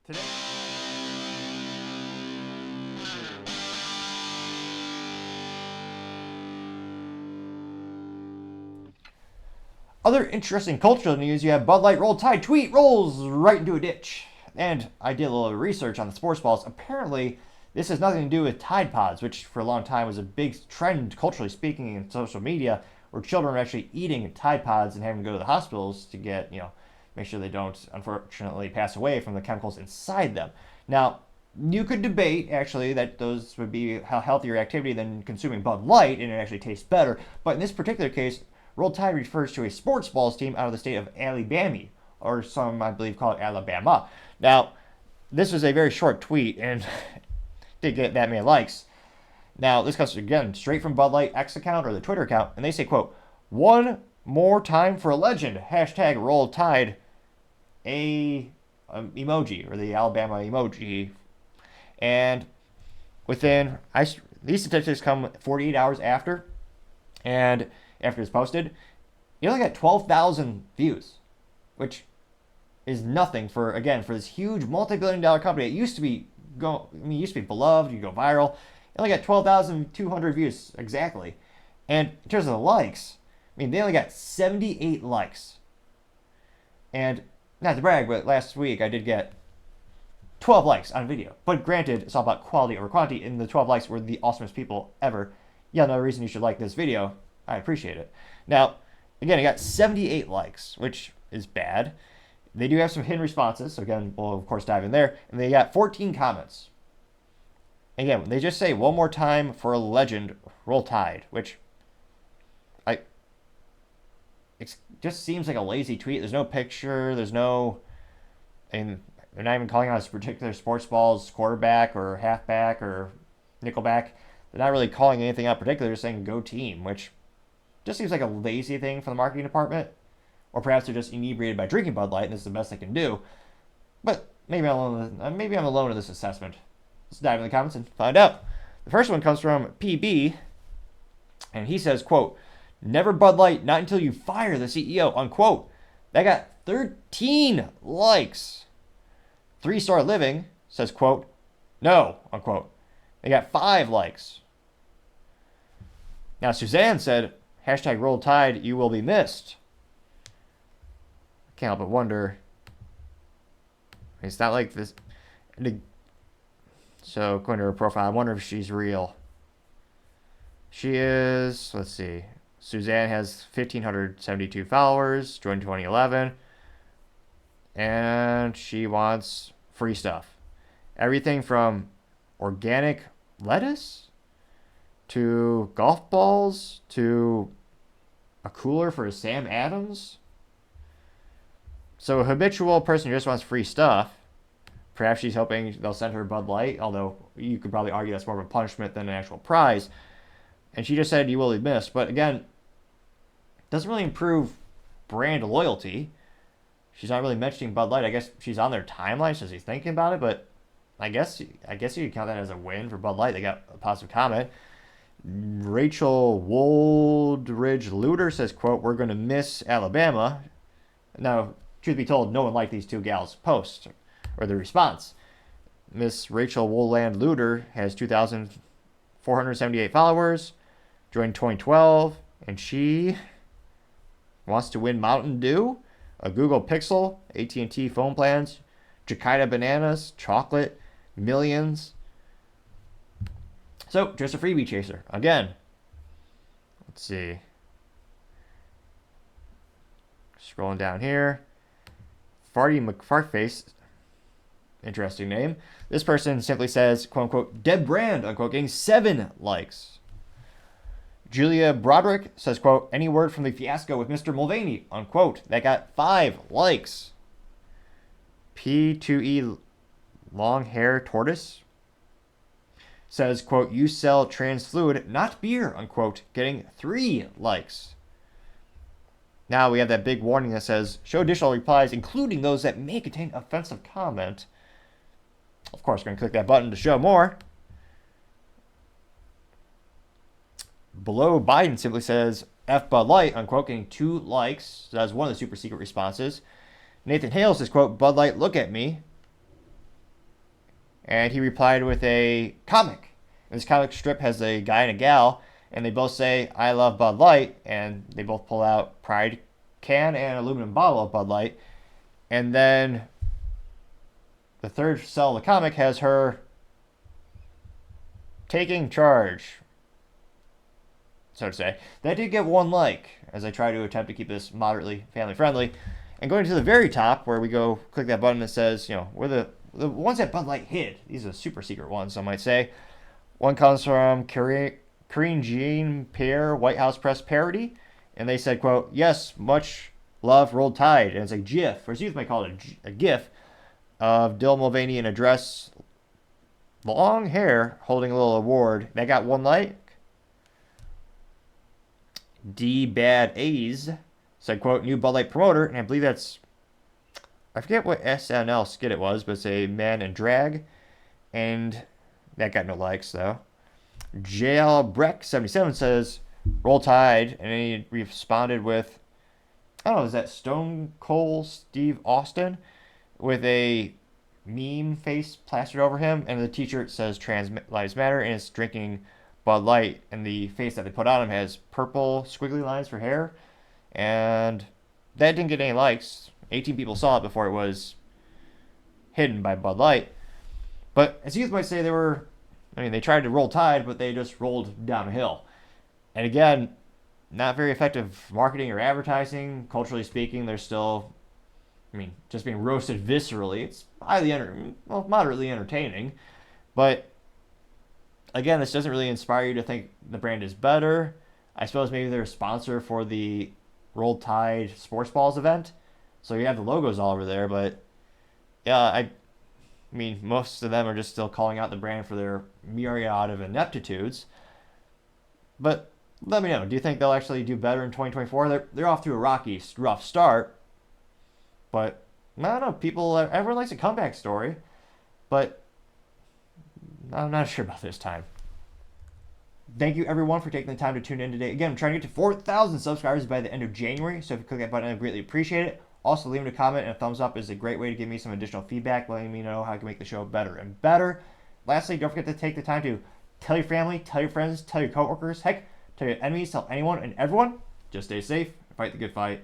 Today. Other interesting cultural news, you have Bud Light Roll Tide tweet rolls right into a ditch. And I did a little research on the sports balls. Apparently, this has nothing to do with Tide Pods, which for a long time was a big trend, culturally speaking, in social media, where children are actually eating Tide Pods and having to go to the hospitals to get, make sure they don't, unfortunately, pass away from the chemicals inside them. Now, you could debate, actually, that those would be a healthier activity than consuming Bud Light, and it actually tastes better. But in this particular case, Roll Tide refers to a sports balls team out of the state of Alabama, or some, I believe, call it Alabama. Now, this was a very short tweet, and did get that many likes. Now, this comes, again, straight from Bud Light X account, or the Twitter account, and they say, quote, "One more time for a legend, hashtag Roll Tide, emoji, or the Alabama emoji." And these statistics come 48 hours after, and after it's posted, you only got 12,000 views, which is nothing for this huge multi-billion-dollar company. It used to be beloved, you go viral. It only got 12,200 views exactly. And in terms of the likes, they only got 78 likes. And not to brag, but last week I did get 12 likes on a video. But granted, it's all about quality over quantity, and the 12 likes were the awesomest people ever. Yeah, no reason you should like this video. I appreciate it. Now, again, I got 78 likes, which is bad. They do have some hidden responses, so again, we'll of course dive in there. And they got 14 comments. Again, they just say one more time for a legend, Roll Tide, which it just seems like a lazy tweet. There's no picture. There's no, and they're not even calling out a particular sports balls quarterback or halfback or nickelback. They're not really calling anything out particular. They're saying go team, which just seems like a lazy thing for the marketing department. Or perhaps they're just inebriated by drinking Bud Light, and this is the best they can do. But maybe I'm alone in this assessment. Let's dive in the comments and find out. The first one comes from PB, and he says, quote, "Never Bud Light, not until you fire the CEO," unquote. That got 13 likes. 3-Star Living says, quote, "No," unquote. They got 5 likes. Now, Suzanne said, hashtag Roll Tide, you will be missed. Can't help but wonder. It's not like this. So, going to her profile, I wonder if she's real. She is, let's see. Suzanne has 1,572 followers, joined 2011. And she wants free stuff. Everything from organic lettuce to golf balls to a cooler for Sam Adams. So a habitual person who just wants free stuff, perhaps she's hoping they'll send her Bud Light, although you could probably argue that's more of a punishment than an actual prize. And she just said you will be missed. But again, it doesn't really improve brand loyalty. She's not really mentioning Bud Light. I guess she's on their timeline, so she's thinking about it. But I guess you could count that as a win for Bud Light. They got a positive comment. Rachel Woldridge Luter says, quote, "We're going to miss Alabama." Now, truth be told, no one liked these two gals' post or the response. Miss Rachel Woland Luter has 2,478 followers, joined 2012, and she wants to win Mountain Dew, a Google Pixel, AT&T phone plans, Jakarta bananas, chocolate, millions. So, just a freebie chaser. Again, let's see. Scrolling down here. Farty McFartface, interesting name. This person simply says, quote unquote, "Deb Brand," unquote, getting 7 likes. Julia Broderick says, quote, "Any word from the fiasco with Mr. Mulvaney," unquote. That got 5 likes. P2E Long Hair Tortoise says, quote, "You sell trans fluid, not beer," unquote, getting 3 likes. Now we have that big warning that says, "Show additional replies, including those that may contain offensive comment." Of course, we're going to click that button to show more. Below Biden simply says, "F Bud Light," unquote, getting 2 likes. So that's one of the super secret responses. Nathan Hale says, quote, "Bud Light, look at me." and he replied with a comic. This comic strip has a guy and a gal, and they both say, "I love Bud Light," and they both pull out Pride can and aluminum bottle of Bud Light. And then the third cell of the comic has her taking charge, so to say. That did get 1 like, as I try to attempt to keep this moderately family friendly. And going to the very top, where we go click that button that says, we're the ones that Bud Light hid. These are super secret ones, some might say. One comes from Korean Jean Pierre White House Press parody, and they said, quote, "Yes, much love, rolled tide." And it's a GIF, or as you might call it, a GIF of Dylan Mulvaney in a dress, long hair, holding a little award. That got 1 like. D Bad A's said, quote, "New Bud Light promoter," and I believe that's, I forget what SNL skit it was, but it's a man in drag, and that got no likes, though. JL Breck 77 says, "Roll Tide," and he responded with, I don't know, is that Stone Cold Steve Austin with a meme face plastered over him, and the t-shirt says "Trans Lives Matter," and it's drinking Bud Light, and the face that they put on him has purple squiggly lines for hair, and that didn't get any likes. 18 people saw it before it was hidden by Bud Light. But as youth might say, they tried to roll tide, but they just rolled downhill. And again, not very effective marketing or advertising. Culturally speaking, they're still, just being roasted viscerally. It's moderately entertaining. But again, this doesn't really inspire you to think the brand is better. I suppose maybe they're a sponsor for the Roll Tide Sports Balls event, so you have the logos all over there. But yeah, most of them are just still calling out the brand for their myriad of ineptitudes. But let me know, do you think they'll actually do better in 2024? They're off to a rough start, but I don't know. Everyone likes a comeback story, but I'm not sure about this time. Thank you, everyone, for taking the time to tune in today. Again, I'm trying to get to 4,000 subscribers by the end of January, so if you click that button, I'd greatly appreciate it. Also, leaving a comment and a thumbs up is a great way to give me some additional feedback, letting me know how I can make the show better and better. Lastly, don't forget to take the time to tell your family, tell your friends, tell your coworkers, heck, tell your enemies, tell anyone and everyone. Just stay safe and fight the good fight.